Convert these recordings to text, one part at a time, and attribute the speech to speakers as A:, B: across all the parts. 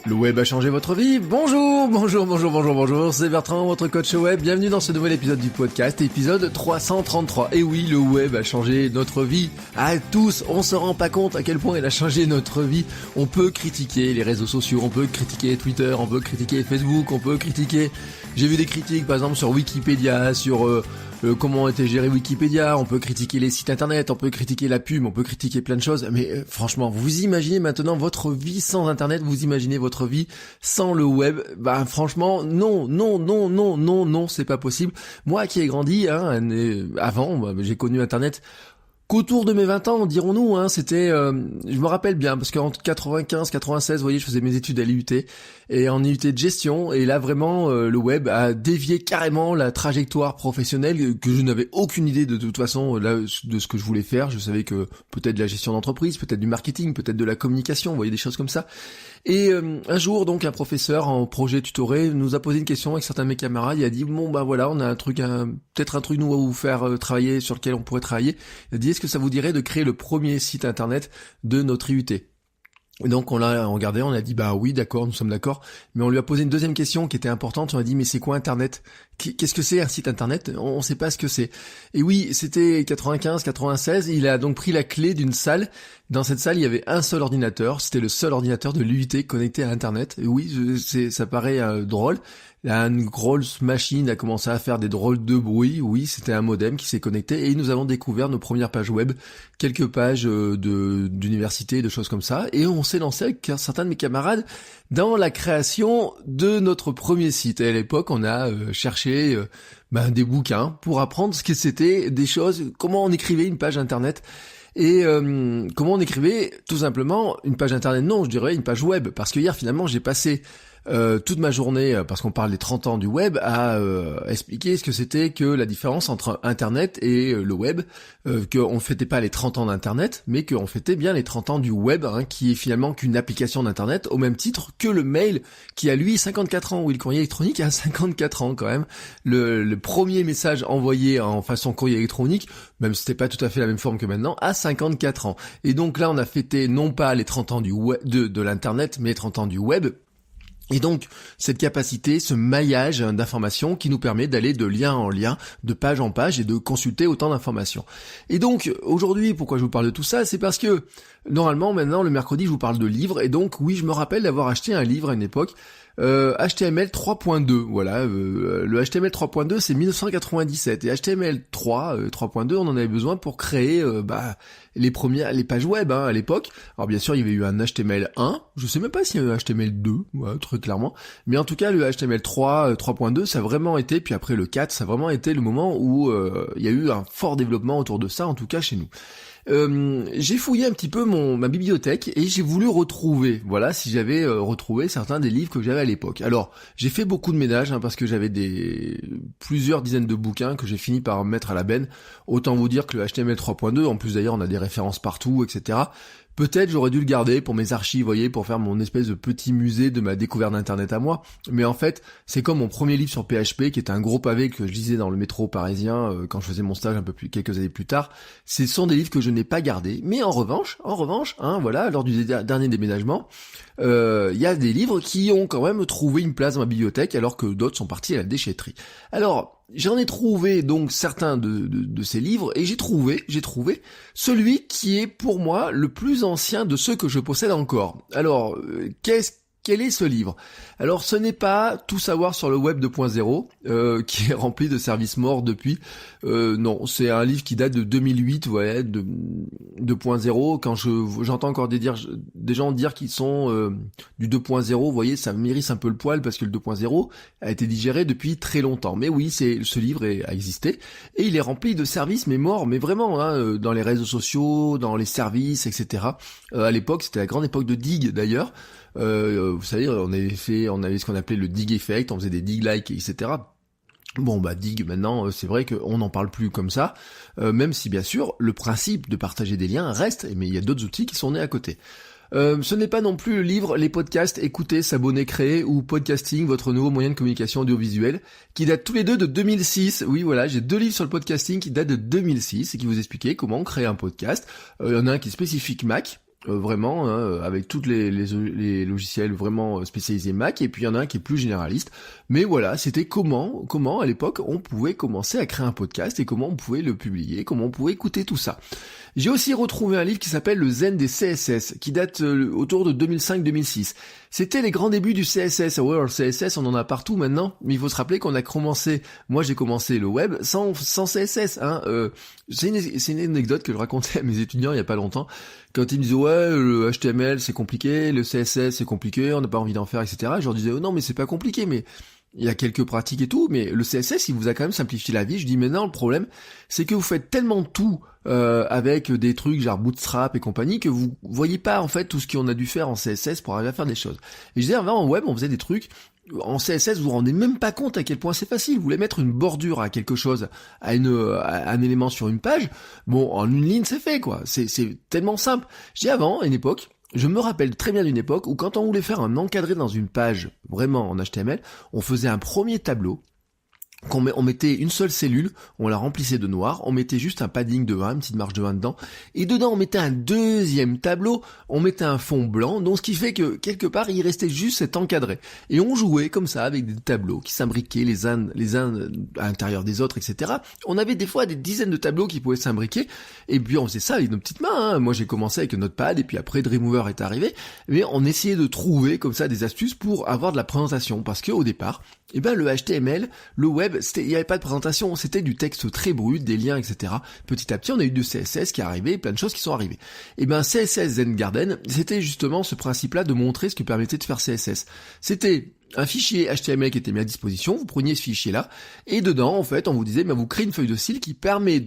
A: Le web a changé votre vie. Bonjour, c'est Bertrand, votre coach web. Bienvenue dans ce nouvel épisode du podcast, épisode 333. Et oui, le web a changé notre vie à tous. On se rend pas compte à quel point il a changé notre vie. On peut critiquer les réseaux sociaux, on peut critiquer Twitter, on peut critiquer Facebook, on peut critiquer... J'ai vu des critiques par exemple sur Wikipédia, sur... comment était géré Wikipédia, on peut critiquer les sites internet, on peut critiquer la pub, on peut critiquer plein de choses, mais franchement, vous imaginez maintenant votre vie sans internet, vous imaginez votre vie sans le web, bah franchement, non, c'est pas possible. Moi qui ai grandi, avant, j'ai connu internet qu'autour de mes 20 ans, dirons-nous, c'était, je me rappelle bien, parce qu'en 95, 96, vous voyez, je faisais mes études à l'IUT, et en IUT de gestion, et là vraiment, le web a dévié carrément la trajectoire professionnelle, que je n'avais aucune idée de toute façon, là, de ce que je voulais faire. Je savais que peut-être de la gestion d'entreprise, peut-être du marketing, peut-être de la communication, vous voyez, des choses comme ça. Et un jour, donc, un professeur en projet tutoré nous a posé une question avec certains de mes camarades. Il a dit, bon, bah voilà, on a peut-être un truc nous à vous faire travailler, sur lequel on pourrait travailler. Il a dit, est-ce que ça vous dirait de créer le premier site internet de notre IUT? Et donc on l'a regardé, on a dit bah oui d'accord, nous sommes d'accord, mais on lui a posé une deuxième question qui était importante, on a dit mais c'est quoi internet? Qu'est-ce que c'est un site internet? On sait pas ce que c'est. Et oui, c'était 95, 96, il a donc pris la clé d'une salle. Dans cette salle, il y avait un seul ordinateur, c'était le seul ordinateur de l'IUT connecté à internet. Et oui, ça paraît drôle. Là, une grosse machine a commencé à faire des drôles de bruit. Oui, c'était un modem qui s'est connecté et nous avons découvert nos premières pages web, quelques pages d'université, de choses comme ça. Et on s'est lancé avec certains de mes camarades dans la création de notre premier site. Et à l'époque, on a cherché des bouquins pour apprendre ce que c'était, des choses, comment on écrivait une page internet. Et comment on écrivait tout simplement une page internet, non, je dirais une page web. Parce que hier, finalement, j'ai passé toute ma journée, parce qu'on parle des 30 ans du web, à expliquer ce que c'était que la différence entre Internet et le web, qu'on ne fêtait pas les 30 ans d'Internet, mais qu'on fêtait bien les 30 ans du web, qui est finalement qu'une application d'Internet, au même titre que le mail, qui a lui 54 ans, ou le courrier électronique a 54 ans quand même. Le premier message envoyé en façon courrier électronique, même si c'était pas tout à fait la même forme que maintenant, a 54 ans. Et donc là, on a fêté non pas les 30 ans du web, de l'Internet, mais les 30 ans du web. Et donc, cette capacité, ce maillage d'informations qui nous permet d'aller de lien en lien, de page en page et de consulter autant d'informations. Et donc, aujourd'hui, pourquoi je vous parle de tout ça? C'est parce que, normalement, maintenant, le mercredi, je vous parle de livres. Et donc, oui, je me rappelle d'avoir acheté un livre à une époque, HTML 3.2, voilà, le HTML 3.2 c'est 1997 et HTML 3.2 on en avait besoin pour créer les pages web à l'époque. Alors bien sûr il y avait eu un HTML 1, je sais même pas s'il y avait un HTML 2, très clairement, mais en tout cas le HTML 3.2 ça a vraiment été, puis après le 4 ça a vraiment été le moment où il y a eu un fort développement autour de ça, en tout cas chez nous. J'ai fouillé un petit peu ma bibliothèque et j'ai voulu retrouver, voilà, si j'avais retrouvé certains des livres que j'avais à l'époque. Alors, j'ai fait beaucoup de ménage parce que j'avais plusieurs dizaines de bouquins que j'ai fini par mettre à la benne. Autant vous dire que le HTML 3.2, en plus d'ailleurs on a des références partout, etc. Peut-être j'aurais dû le garder pour mes archives, vous voyez, pour faire mon espèce de petit musée de ma découverte d'internet à moi. Mais en fait, c'est comme mon premier livre sur PHP, qui est un gros pavé que je lisais dans le métro parisien quand je faisais mon stage quelques années plus tard. Ce sont des livres que je n'ai pas gardés. Mais en revanche, voilà, lors du dernier déménagement, il y a des livres qui ont quand même trouvé une place dans ma bibliothèque, alors que d'autres sont partis à la déchetterie. Alors, j'en ai trouvé donc certains de ces livres, et j'ai trouvé celui qui est pour moi le plus ancien de ceux que je possède encore. Alors, quel est ce livre? Alors ce n'est pas Tout savoir sur le web 2.0 qui est rempli de services morts depuis. Non, c'est un livre qui date de 2008, ouais, de 2.0. Quand j'entends encore des gens dire qu'ils sont du 2.0, vous voyez, ça m'érisse un peu le poil parce que le 2.0 a été digéré depuis très longtemps. Mais oui, ce livre a existé et il est rempli de services mais morts, mais vraiment dans les réseaux sociaux, dans les services, etc. À l'époque, c'était la grande époque de Dig d'ailleurs. Vous savez, on avait ce qu'on appelait le dig effect, on faisait des dig likes, etc. Bon dig maintenant c'est vrai qu'on n'en parle plus comme ça, même si bien sûr le principe de partager des liens reste, mais il y a d'autres outils qui sont nés à côté. Ce n'est pas non plus le livre Les podcasts, écouter, s'abonner, créer ou podcasting, votre nouveau moyen de communication audiovisuelle, qui datent tous les deux de 2006. Oui voilà, j'ai 2 livres sur le podcasting qui datent de 2006 et qui vous expliquaient comment créer un podcast. Il y en a un qui est spécifique Mac, vraiment, hein, avec toutes les logiciels vraiment spécialisés Mac, et puis il y en a un qui est plus généraliste. Mais voilà, c'était comment à l'époque on pouvait commencer à créer un podcast et comment on pouvait le publier, comment on pouvait écouter tout ça. J'ai aussi retrouvé un livre qui s'appelle Le Zen des CSS, qui date autour de 2005-2006. C'était les grands débuts du CSS. Ouais, alors le CSS, on en a partout maintenant, mais il faut se rappeler qu'on a commencé, moi j'ai commencé le web sans CSS. Hein. C'est une anecdote que je racontais à mes étudiants il y a pas longtemps, quand ils me disaient ouais, le HTML c'est compliqué, le CSS c'est compliqué, on n'a pas envie d'en faire, etc. Je leur disais oh, non mais c'est pas compliqué, mais il y a quelques pratiques et tout, mais le CSS, il vous a quand même simplifié la vie. Je dis, mais non, le problème, c'est que vous faites tellement tout avec des trucs genre Bootstrap et compagnie que vous voyez pas en fait tout ce qu'on a dû faire en CSS pour arriver à faire des choses. Et je disais, en web, on faisait des trucs. En CSS, vous vous rendez même pas compte à quel point c'est facile. Vous voulez mettre une bordure à quelque chose, à un élément sur une page. Bon, en une ligne, c'est fait, quoi. C'est tellement simple. Je dis avant, à une époque, je me rappelle très bien d'une époque où quand on voulait faire un encadré dans une page, vraiment en HTML, on faisait un premier tableau, on mettait une seule cellule, on la remplissait de noir, on mettait juste un padding de 1, une petite marge de 1 dedans, et dedans on mettait un deuxième tableau, on mettait un fond blanc, donc ce qui fait que quelque part il restait juste cet encadré. Et on jouait comme ça avec des tableaux qui s'imbriquaient les uns à l'intérieur des autres, etc. On avait des fois des dizaines de tableaux qui pouvaient s'imbriquer, et puis on faisait ça avec nos petites mains. Hein. Moi j'ai commencé avec Notepad, et puis après Dreamweaver est arrivé, mais on essayait de trouver comme ça des astuces pour avoir de la présentation, parce que au départ, le HTML, le web, il n'y avait pas de présentation, c'était du texte très brut, des liens, etc. Petit à petit, on a eu du CSS qui est arrivé, plein de choses qui sont arrivées. CSS Zen Garden, c'était justement ce principe-là de montrer ce que permettait de faire CSS. C'était un fichier HTML qui était mis à disposition, vous preniez ce fichier-là, et dedans, en fait, on vous disait, vous créez une feuille de style qui permet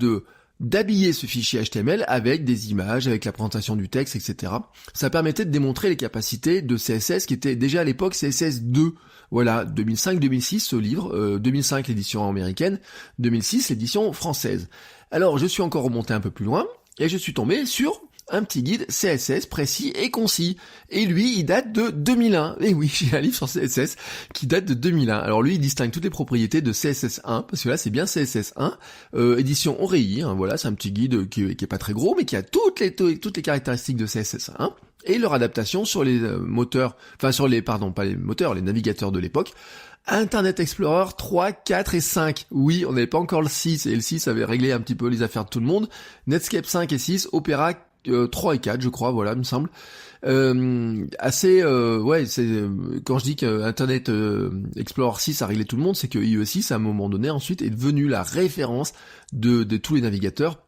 A: d'habiller ce fichier HTML avec des images, avec la présentation du texte, etc. Ça permettait de démontrer les capacités de CSS qui était déjà à l'époque CSS 2. Voilà, 2005-2006 ce livre, 2005 l'édition américaine, 2006 l'édition française. Alors je suis encore remonté un peu plus loin et je suis tombé sur un petit guide CSS précis et concis. Et lui, il date de 2001. Et oui, j'ai un livre sur CSS qui date de 2001. Alors lui, il distingue toutes les propriétés de CSS1, parce que là, c'est bien CSS1, édition Oreilly. Hein, voilà, c'est un petit guide qui est pas très gros, mais qui a toutes les caractéristiques de CSS1. Et leur adaptation sur les moteurs, les navigateurs de l'époque. Internet Explorer 3, 4 et 5. Oui, on n'avait pas encore le 6, et le 6 avait réglé un petit peu les affaires de tout le monde. Netscape 5 et 6, Opera 3 et 4, je crois, voilà, il me semble. Quand je dis que Internet Explorer 6 a réglé tout le monde, c'est que IE6, à un moment donné, ensuite, est devenu la référence de tous les navigateurs.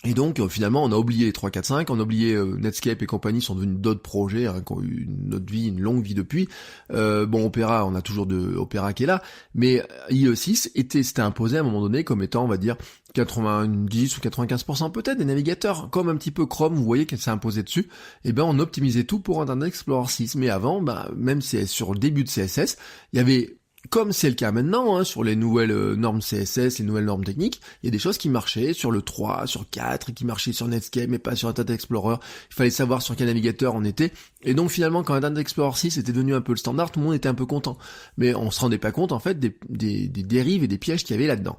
A: Et donc finalement on a oublié les 3, 4, 5, on a oublié Netscape et compagnie sont devenus d'autres projets qui ont eu une longue vie depuis. Opera, on a toujours de Opera qui est là, mais IE6 s'était imposé à un moment donné comme étant, on va dire, 90 ou 95% peut-être des navigateurs, comme un petit peu Chrome, vous voyez qu'elle s'est imposée dessus. On optimisait tout pour Internet Explorer 6, mais avant, même si sur le début de CSS, il y avait, comme c'est le cas maintenant, sur les nouvelles normes CSS, les nouvelles normes techniques, il y a des choses qui marchaient sur le 3, sur 4, et qui marchaient sur Netscape, mais pas sur Internet Explorer. Il fallait savoir sur quel navigateur on était. Et donc finalement, quand Internet Explorer 6 était devenu un peu le standard, tout le monde était un peu content. Mais on se rendait pas compte, en fait, des dérives et des pièges qu'il y avait là-dedans.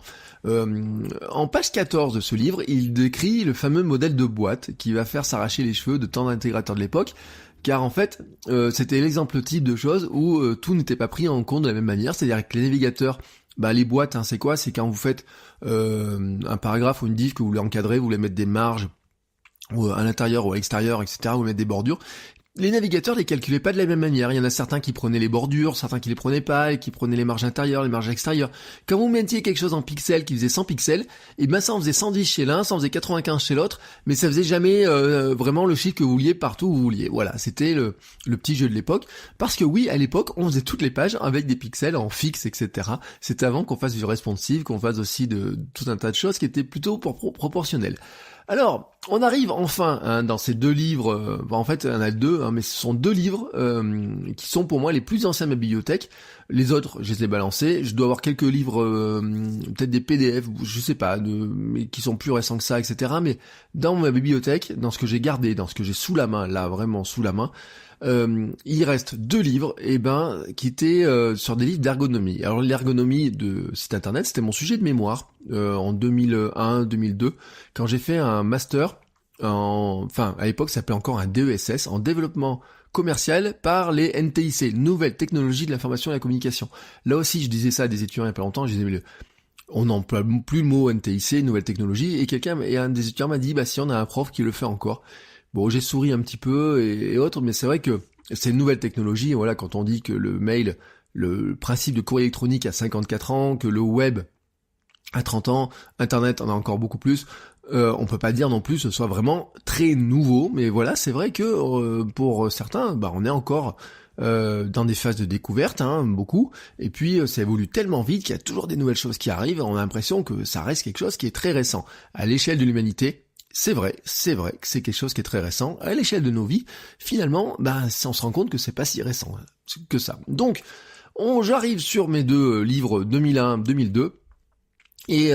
A: En page 14 de ce livre, il décrit le fameux modèle de boîte qui va faire s'arracher les cheveux de tant d'intégrateurs de l'époque. Car en fait, c'était l'exemple type de choses où tout n'était pas pris en compte de la même manière, c'est-à-dire que les navigateurs, les boîtes, c'est quoi? C'est quand vous faites un paragraphe ou une div que vous voulez encadrer, vous voulez mettre des marges ou à l'intérieur ou à l'extérieur, etc., vous mettez des bordures. Les navigateurs les calculaient pas de la même manière. Il y en a certains qui prenaient les bordures, certains qui les prenaient pas, et qui prenaient les marges intérieures, les marges extérieures. Quand vous mettiez quelque chose en pixels qui faisait 100 pixels, ça en faisait 110 chez l'un, ça en faisait 95 chez l'autre, mais ça faisait jamais vraiment le chiffre que vous vouliez partout où vous vouliez. Voilà, c'était le petit jeu de l'époque. Parce que oui, à l'époque, on faisait toutes les pages avec des pixels en fixe, etc. C'était avant qu'on fasse du responsive, qu'on fasse aussi de tout un tas de choses qui étaient plutôt proportionnelles. Alors, on arrive enfin dans ces deux livres, en fait il y en a deux, mais ce sont deux livres qui sont pour moi les plus anciens de ma bibliothèque. Les autres, je les ai balancés, je dois avoir quelques livres, peut-être des PDF, je sais pas, mais qui sont plus récents que ça, etc. Mais dans ma bibliothèque, dans ce que j'ai gardé, dans ce que j'ai sous la main, là vraiment sous la main, il reste deux livres qui étaient sur des livres d'ergonomie. Alors l'ergonomie de site internet, c'était mon sujet de mémoire en 2001-2002 quand j'ai fait un master enfin à l'époque ça s'appelait encore un DESS, en développement commercial par les NTIC, Nouvelles Technologies de l'Information et de la Communication. Là aussi je disais ça à des étudiants il y a pas longtemps, je disais mais on n'emploie plus le mot NTIC, Nouvelles Technologies, et un des étudiants m'a dit bah si on a un prof qui le fait encore. Bon, j'ai souri un petit peu et autres, mais c'est vrai que c'est une nouvelle technologie. Voilà, quand on dit que le mail, le principe de courrier électronique a 54 ans, que le web a 30 ans, Internet en a encore beaucoup plus, on peut pas dire non plus que ce soit vraiment très nouveau. Mais voilà, c'est vrai que pour certains, bah on est encore dans des phases de découverte, beaucoup. Et puis ça évolue tellement vite qu'il y a toujours des nouvelles choses qui arrivent. On a l'impression que ça reste quelque chose qui est très récent à l'échelle de l'humanité. C'est vrai que c'est quelque chose qui est très récent. À l'échelle de nos vies, finalement, on se rend compte que c'est pas si récent que ça. Donc, j'arrive sur mes deux livres 2001-2002. Et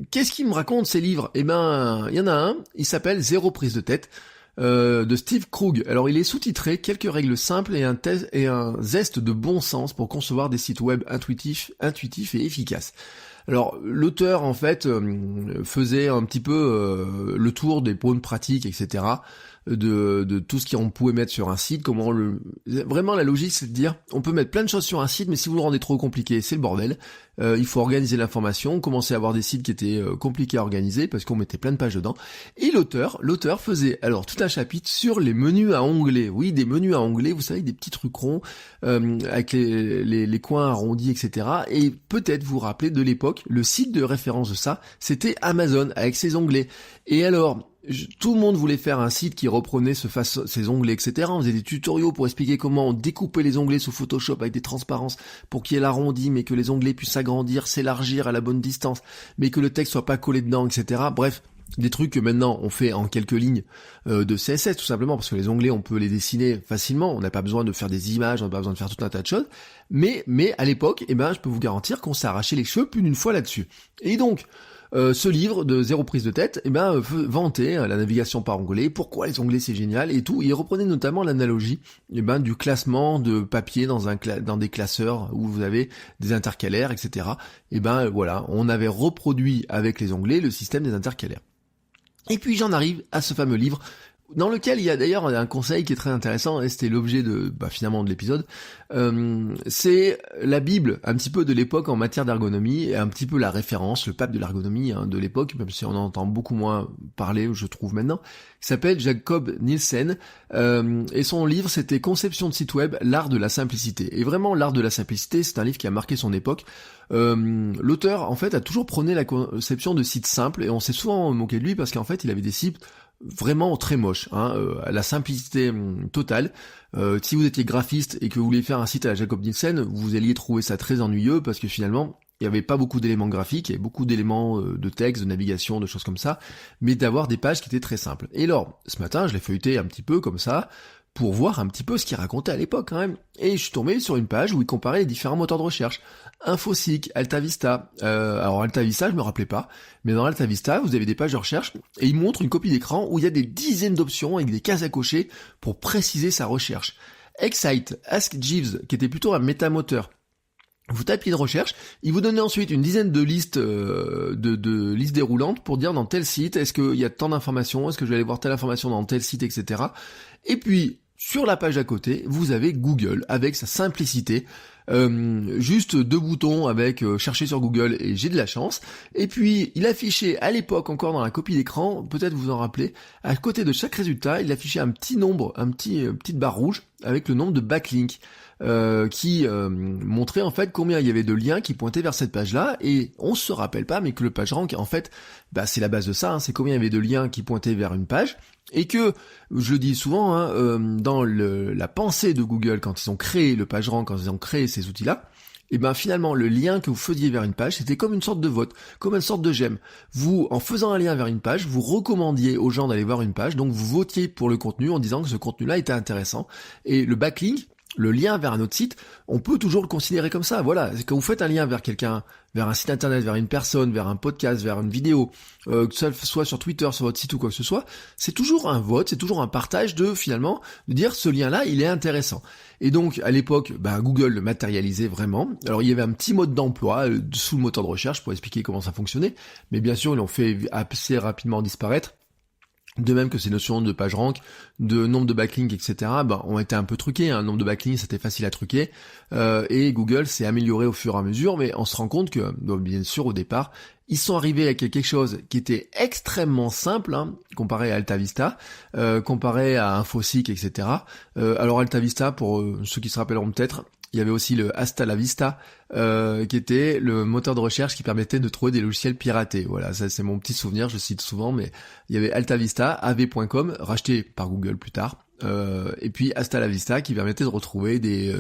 A: qu'est-ce qu'ils me racontent ces livres ? Eh ben, il y en a un, il s'appelle Zéro prise de tête, de Steve Krug. Alors, il est sous-titré Quelques règles simples et un zeste de bon sens pour concevoir des sites web intuitifs et efficaces. Alors l'auteur en fait faisait un petit peu le tour des bonnes pratiques, etc. De tout ce qu'on pouvait mettre sur un site, vraiment la logique c'est de dire on peut mettre plein de choses sur un site, mais si vous le rendez trop compliqué, c'est le bordel. Il faut organiser l'information, commencer à avoir des sites qui étaient compliqués à organiser parce qu'on mettait plein de pages dedans. Et l'auteur faisait alors tout un chapitre sur les menus à onglets. Oui, des menus à onglets, vous savez, des petits trucs ronds avec les coins arrondis, etc. Et peut-être vous vous rappelez de l'époque, le site de référence de ça, c'était Amazon avec ses onglets. Et alors tout le monde voulait faire un site qui reprenait ces onglets, etc. On faisait des tutoriaux pour expliquer comment on découpait les onglets sous Photoshop avec des transparences pour qu'il y ait l'arrondi, mais que les onglets puissent s'agrandir, s'élargir à la bonne distance, mais que le texte soit pas collé dedans, etc. Bref, des trucs que maintenant on fait en quelques lignes de CSS tout simplement, parce que les onglets on peut les dessiner facilement, on n'a pas besoin de faire des images, on n'a pas besoin de faire tout un tas de choses, mais à l'époque, je peux vous garantir qu'on s'est arraché les cheveux plus d'une fois là-dessus. Et donc, ce livre de Zéro prise de tête, vantait la navigation par onglets, pourquoi les onglets c'est génial et tout. Il reprenait notamment l'analogie du classement de papier dans des classeurs où vous avez des intercalaires, etc. Voilà, on avait reproduit avec les onglets le système des intercalaires. Et puis j'en arrive à ce fameux livre dans lequel il y a d'ailleurs un conseil qui est très intéressant, et c'était l'objet finalement de l'épisode. C'est la Bible, un petit peu de l'époque en matière d'ergonomie, et un petit peu la référence, le pape de l'ergonomie de l'époque, même si on en entend beaucoup moins parler, je trouve maintenant, qui s'appelle Jacob Nielsen, et son livre c'était Conception de site web, l'art de la simplicité. Et vraiment, l'art de la simplicité, c'est un livre qui a marqué son époque. L'auteur, en fait, a toujours prôné la conception de sites simples, et on s'est souvent moqué de lui parce qu'en fait, il avait des sites vraiment très moche, la simplicité totale. Si vous étiez graphiste et que vous vouliez faire un site à la Jacob Nielsen, vous alliez trouver ça très ennuyeux parce que finalement, il n'y avait pas beaucoup d'éléments graphiques, il y avait beaucoup d'éléments de texte, de navigation, de choses comme ça, mais d'avoir des pages qui étaient très simples. Et alors, ce matin, je l'ai feuilleté un petit peu comme ça, pour voir un petit peu ce qu'il racontait à l'époque quand même. Et je suis tombé sur une page où il comparait les différents moteurs de recherche. Infoseek, AltaVista. Alors AltaVista, je me rappelais pas, mais dans AltaVista, vous avez des pages de recherche et il montre une copie d'écran où il y a des dizaines d'options avec des cases à cocher pour préciser sa recherche. Excite, Ask Jeeves, qui était plutôt un métamoteur. Vous tapez de recherche, il vous donnait ensuite une dizaine de listes de listes déroulantes pour dire dans tel site, est-ce qu'il y a tant d'informations, est-ce que je vais aller voir telle information dans tel site, etc. Et puis, sur la page à côté, vous avez Google avec sa simplicité, juste 2 boutons avec chercher sur Google et j'ai de la chance. Et puis, il affichait à l'époque encore dans la copie d'écran, peut-être vous en rappelez, à côté de chaque résultat, il affichait un petit nombre, petite barre rouge avec le nombre de backlinks. Qui montrait en fait combien il y avait de liens qui pointaient vers cette page-là, et on se rappelle pas, mais que le PageRank, en fait, c'est la base de ça, c'est combien il y avait de liens qui pointaient vers une page, et que, je le dis souvent, dans la pensée de Google, quand ils ont créé le PageRank, quand ils ont créé ces outils-là, et finalement, le lien que vous faisiez vers une page, c'était comme une sorte de vote, comme une sorte de j'aime. Vous, en faisant un lien vers une page, vous recommandiez aux gens d'aller voir une page, donc vous votiez pour le contenu en disant que ce contenu-là était intéressant, et le backlink, le lien vers un autre site, on peut toujours le considérer comme ça. Voilà, quand vous faites un lien vers quelqu'un, vers un site internet, vers une personne, vers un podcast, vers une vidéo, que ça soit sur Twitter, sur votre site ou quoi que ce soit, c'est toujours un vote, c'est toujours un partage de dire ce lien-là, il est intéressant. Et donc, à l'époque, Google le matérialisait vraiment. Alors, il y avait un petit mode d'emploi sous le moteur de recherche pour expliquer comment ça fonctionnait, mais bien sûr, ils l'ont fait assez rapidement disparaître. De même que ces notions de page rank, de nombre de backlinks, etc., ont été un peu truquées. Un nombre de backlinks, c'était facile à truquer. Et Google s'est amélioré au fur et à mesure, mais on se rend compte que, bien sûr, au départ, ils sont arrivés avec quelque chose qui était extrêmement simple, comparé à AltaVista, comparé à Infoseek, etc. Alors AltaVista, pour ceux qui se rappelleront peut-être, il y avait aussi le Hasta la Vista, qui était le moteur de recherche qui permettait de trouver des logiciels piratés. Voilà, ça c'est mon petit souvenir, je cite souvent, mais il y avait AltaVista, av.com, racheté par Google plus tard, et puis Hasta la Vista qui permettait de retrouver des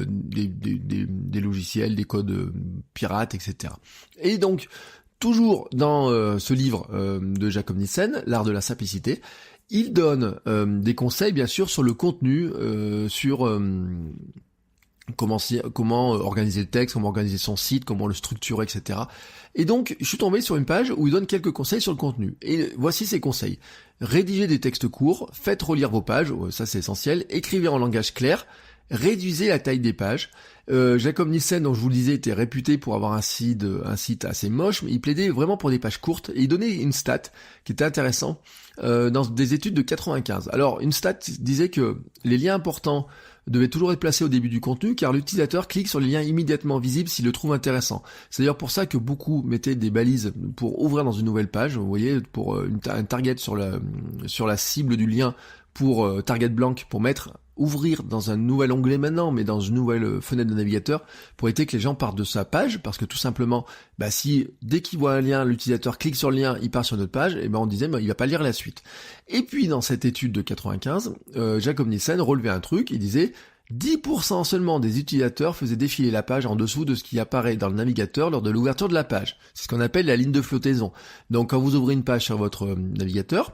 A: logiciels, des codes pirates, etc. Et donc, toujours dans ce livre de Jacob Nielsen, L'art de la simplicité, il donne des conseils bien sûr sur le contenu, sur comment organiser le texte, comment organiser son site, comment le structurer, etc. Et donc, je suis tombé sur une page où il donne quelques conseils sur le contenu. Et voici ces conseils. Rédigez des textes courts, faites relire vos pages, ça c'est essentiel, écrivez en langage clair, réduisez la taille des pages. Jacob Nielsen, dont je vous le disais, était réputé pour avoir un site assez moche, mais il plaidait vraiment pour des pages courtes, et il donnait une stat qui était intéressante dans des études de 95. Alors, une stat disait que les liens importants devaient toujours être placés au début du contenu, car l'utilisateur clique sur les liens immédiatement visibles s'il le trouve intéressant. C'est d'ailleurs pour ça que beaucoup mettaient des balises pour ouvrir dans une nouvelle page, vous voyez, pour un target sur la cible du lien, pour target blank, pour ouvrir dans un nouvel onglet maintenant, mais dans une nouvelle fenêtre de navigateur, pour éviter que les gens partent de sa page, parce que tout simplement, si dès qu'il voit un lien, l'utilisateur clique sur le lien, il part sur notre page, et on disait, il va pas lire la suite. Et puis, dans cette étude de 95, Jacob Nielsen relevait un truc, il disait, 10% seulement des utilisateurs faisaient défiler la page en dessous de ce qui apparaît dans le navigateur lors de l'ouverture de la page. C'est ce qu'on appelle la ligne de flottaison. Donc, quand vous ouvrez une page sur votre navigateur,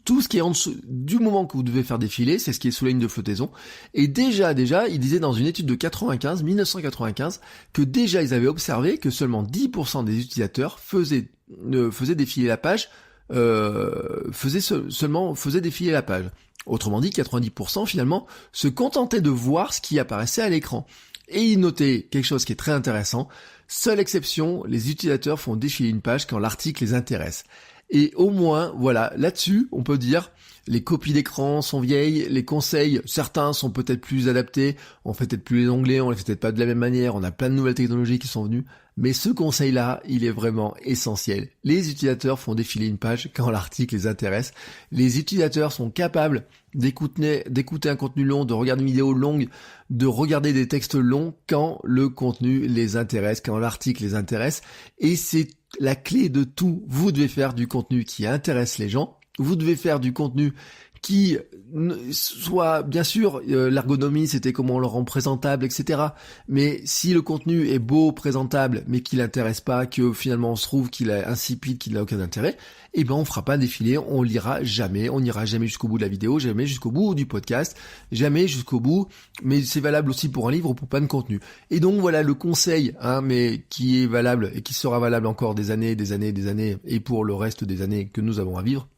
A: tout ce qui est en dessous, du moment que vous devez faire défiler, c'est ce qui est sous la ligne de flottaison. Et déjà, il disait dans une étude de 1995, que déjà ils avaient observé que seulement 10% des utilisateurs faisaient défiler la page, faisaient défiler la page. Autrement dit, 90% finalement se contentaient de voir ce qui apparaissait à l'écran. Et il notait quelque chose qui est très intéressant. Seule exception, les utilisateurs font défiler une page quand l'article les intéresse. Et au moins, voilà, là-dessus, on peut dire, les copies d'écran sont vieilles, les conseils, certains sont peut-être plus adaptés, on fait peut-être plus les onglets, on les fait peut-être pas de la même manière, on a plein de nouvelles technologies qui sont venues, mais ce conseil-là, il est vraiment essentiel. Les utilisateurs font défiler une page quand l'article les intéresse. Les utilisateurs sont capables d'écouter un contenu long, de regarder une vidéo longue, de regarder des textes longs quand le contenu les intéresse, quand l'article les intéresse, et c'est la clé de tout. Vous devez faire du contenu qui intéresse les gens, vous devez faire du contenu qui soit, bien sûr, l'ergonomie, c'était comment on le rend présentable, etc. Mais si le contenu est beau, présentable, mais qu'il n'intéresse pas, que finalement on se trouve qu'il est insipide, qu'il n'a aucun intérêt, on fera pas défiler, on lira jamais, on n'ira jamais jusqu'au bout de la vidéo, jamais jusqu'au bout du podcast, jamais jusqu'au bout, mais c'est valable aussi pour un livre ou pour plein de contenu. Et donc voilà le conseil, mais qui est valable et qui sera valable encore des années, et pour le reste des années que nous avons à vivre,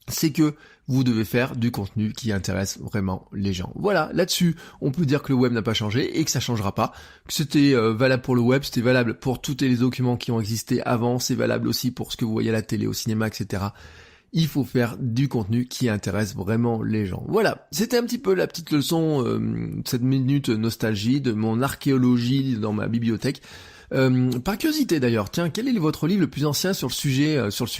A: c'est que vous devez faire du contenu qui intéresse vraiment les gens. Voilà, là-dessus, on peut dire que le web n'a pas changé et que ça changera pas. Que c'était valable pour le web, c'était valable pour tous les documents qui ont existé avant, c'est valable aussi pour ce que vous voyez à la télé, au cinéma, etc. Il faut faire du contenu qui intéresse vraiment les gens. Voilà, c'était un petit peu la petite leçon, cette minute nostalgie de mon archéologie dans ma bibliothèque. Par curiosité d'ailleurs, tiens, quel est votre livre le plus ancien sur le sujet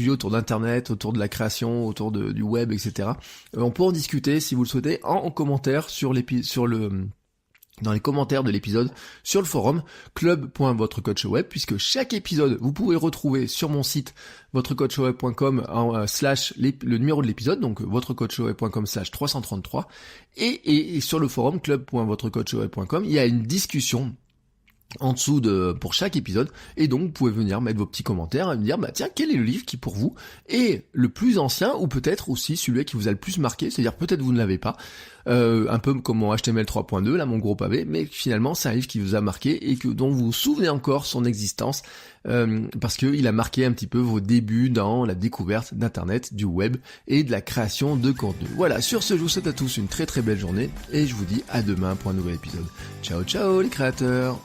A: autour d'internet, autour de la création, autour du web, etc. On peut en discuter si vous le souhaitez en commentaire dans les commentaires de l'épisode sur le forum club.votrecoachweb, puisque chaque épisode vous pouvez retrouver sur mon site votrecoachweb.com le numéro de l'épisode, donc votrecoachweb.com/333, et sur le forum club.votrecoachweb.com il y a une discussion en dessous pour chaque épisode, et donc vous pouvez venir mettre vos petits commentaires et me dire tiens, quel est le livre qui pour vous est le plus ancien, ou peut-être aussi celui qui vous a le plus marqué, c'est-à-dire peut-être vous ne l'avez pas, un peu comme mon HTML 3.2 là, mon gros pavé, mais finalement c'est un livre qui vous a marqué et dont vous vous souvenez encore son existence, parce que il a marqué un petit peu vos débuts dans la découverte d'internet, du web et de la création de contenu. Voilà, sur ce je vous souhaite à tous une très très belle journée et je vous dis à demain pour un nouvel épisode. Ciao ciao les créateurs.